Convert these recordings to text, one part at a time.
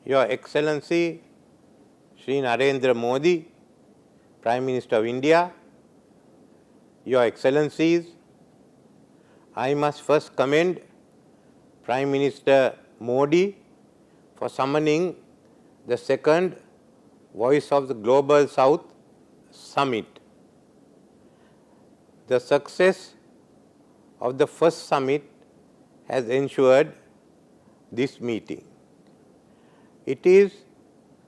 Your Excellency Shri Narendra Modi, Prime Minister of India, Your Excellencies, I must first commend Prime Minister Modi for summoning the second Voice of the Global South Summit. The success of the first summit has ensured this meeting. It is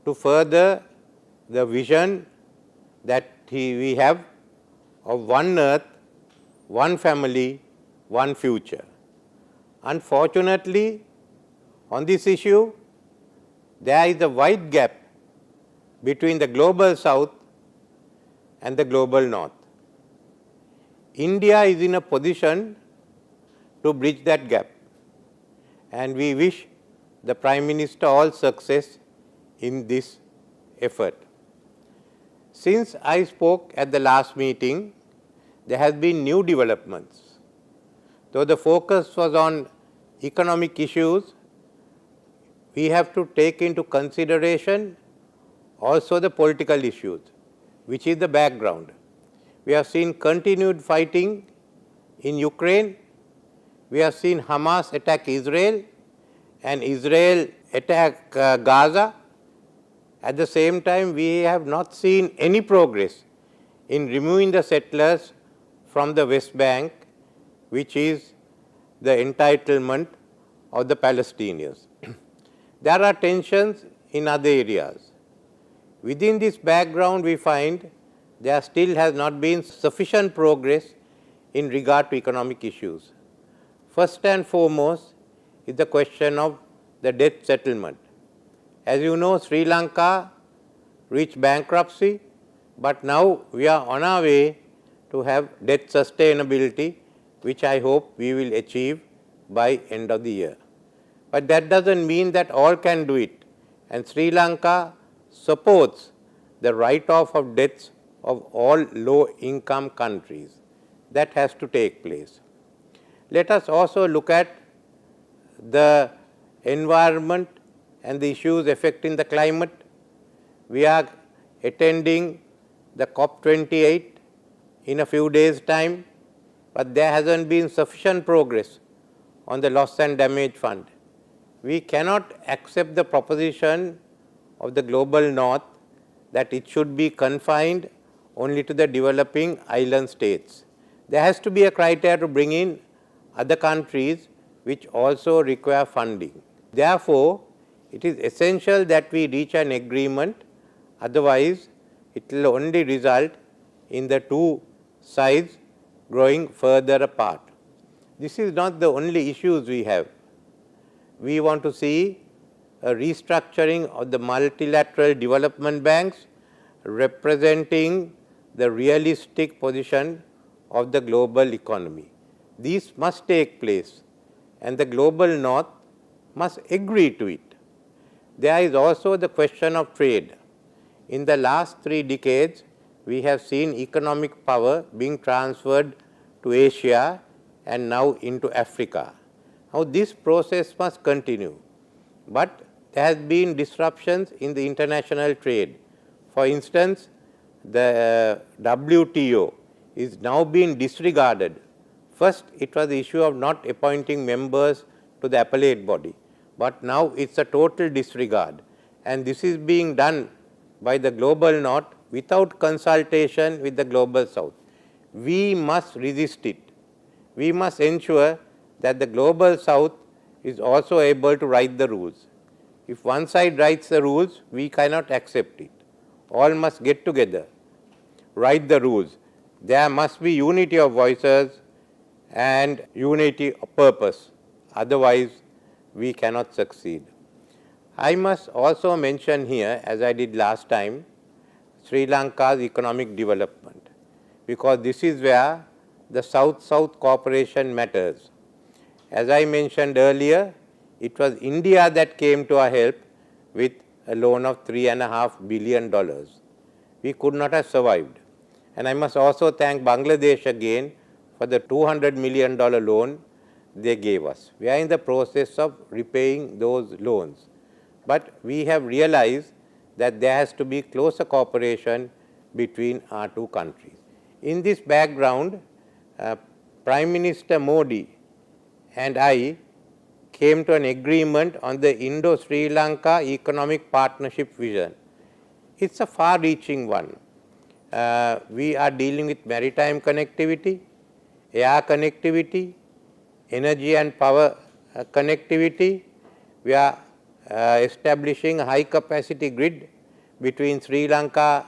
to further the vision that we have of one earth, one family, one future. Unfortunately, on this issue, there is a wide gap between the global south and the global north. India is in a position to bridge that gap, and we wish the Prime Minister all success in this effort. Since I spoke at the last meeting, there has been new developments. Though the focus was on economic issues, we have to take into consideration also the political issues, which is the background. We have seen continued fighting in Ukraine. We have seen Hamas attack Israel and Israel attack Gaza. At the same time, we have not seen any progress in removing the settlers from the West Bank, which is the entitlement of the Palestinians. There are tensions in other areas. Within this background, we find there still has not been sufficient progress in regard to economic issues. First and foremost is the question of the debt settlement. As you know, Sri Lanka reached bankruptcy, but now we are on our way to have debt sustainability, which I hope we will achieve by end of the year. But that doesn't mean that all can do it, and Sri Lanka supports the write-off of debts of all low-income countries. That has to take place. Let us also look at the environment and the issues affecting the climate. We are attending the COP28 in a few days' time, but there hasn't been sufficient progress on the loss and damage fund. We cannot accept the proposition of the global north that it should be confined only to the developing island states. There has to be a criteria to bring in other countries which also require funding. Therefore, it is essential that we reach an agreement, otherwise it will only result in the two sides growing further apart. This is not the only issues we have. We want to see a restructuring of the multilateral development banks representing the realistic position of the global economy. These must take place, and the global north must agree to it. There is also the question of trade. In the last 3 decades, we have seen economic power being transferred to Asia and now into Africa. Now, this process must continue, but there has been disruptions in the international trade. For instance, the WTO is now being disregarded. First, it was the issue of not appointing members to the appellate body, but now it's a total disregard, and this is being done by the global north without consultation with the global south. We must resist it. We must ensure that the global south is also able to write the rules. If one side writes the rules, we cannot accept it. All must get together, write the rules. There must be unity of voices and unity of purpose. Otherwise, we cannot succeed. I must also mention here, as I did last time, Sri Lanka's economic development, because this is where the South-South cooperation matters. As I mentioned earlier, it was India that came to our help with a loan of $3.5 billion. We could not have survived. And I must also thank Bangladesh again for the $200 million loan they gave us. We are in the process of repaying those loans. but we have realized that there has to be closer cooperation between our two countries. In this background, Prime Minister Modi and I came to an agreement on the Indo-Sri Lanka Economic Partnership Vision. It's a far-reaching one. We are dealing with maritime connectivity, air connectivity, energy and power connectivity. We are establishing a high-capacity grid between Sri Lanka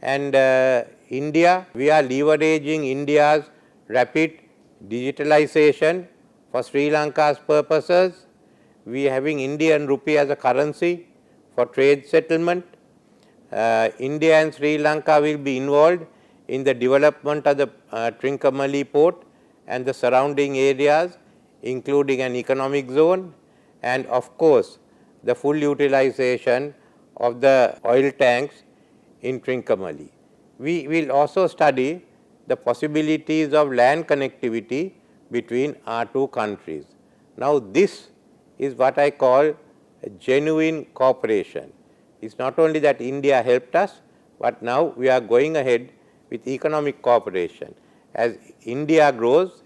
and India. We are leveraging India's rapid digitalization for Sri Lanka's purposes. We are having Indian rupee as a currency for trade settlement. India and Sri Lanka will be involved in the development of the Trincomalee port and the surrounding areas, including an economic zone, and of course, the full utilization of the oil tanks in Trincomalee. We will also study the possibilities of land connectivity between our two countries. Now, this is what I call a genuine cooperation. It's not only that India helped us, but now we are going ahead with economic cooperation. As India grows,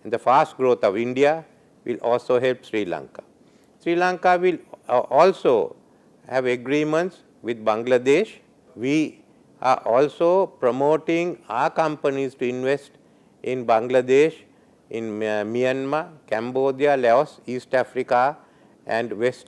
and the fast growth of India will also help Sri Lanka. Sri Lanka will also have agreements with Bangladesh. We are also promoting our companies to invest in Bangladesh, in Myanmar, Cambodia, Laos, East Africa and West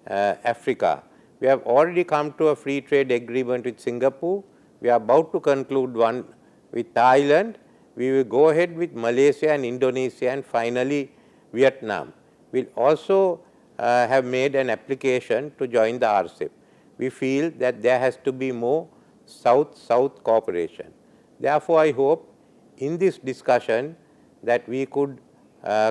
Africa. We have already come to a free trade agreement with Singapore. We are about to conclude one with Thailand. We will go ahead with Malaysia and Indonesia and finally Vietnam. We will also have made an application to join the RCEP. We feel that there has to be more South-South cooperation. Therefore, I hope in this discussion that we could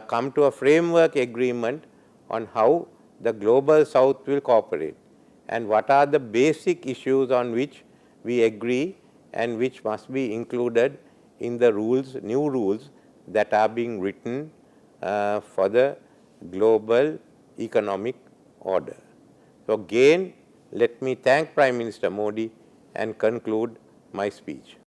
come to a framework agreement on how the global South will cooperate and what are the basic issues on which we agree and which must be included in the rules, new rules that are being written for the global economic order. So, again, let me thank Prime Minister Modi and conclude my speech.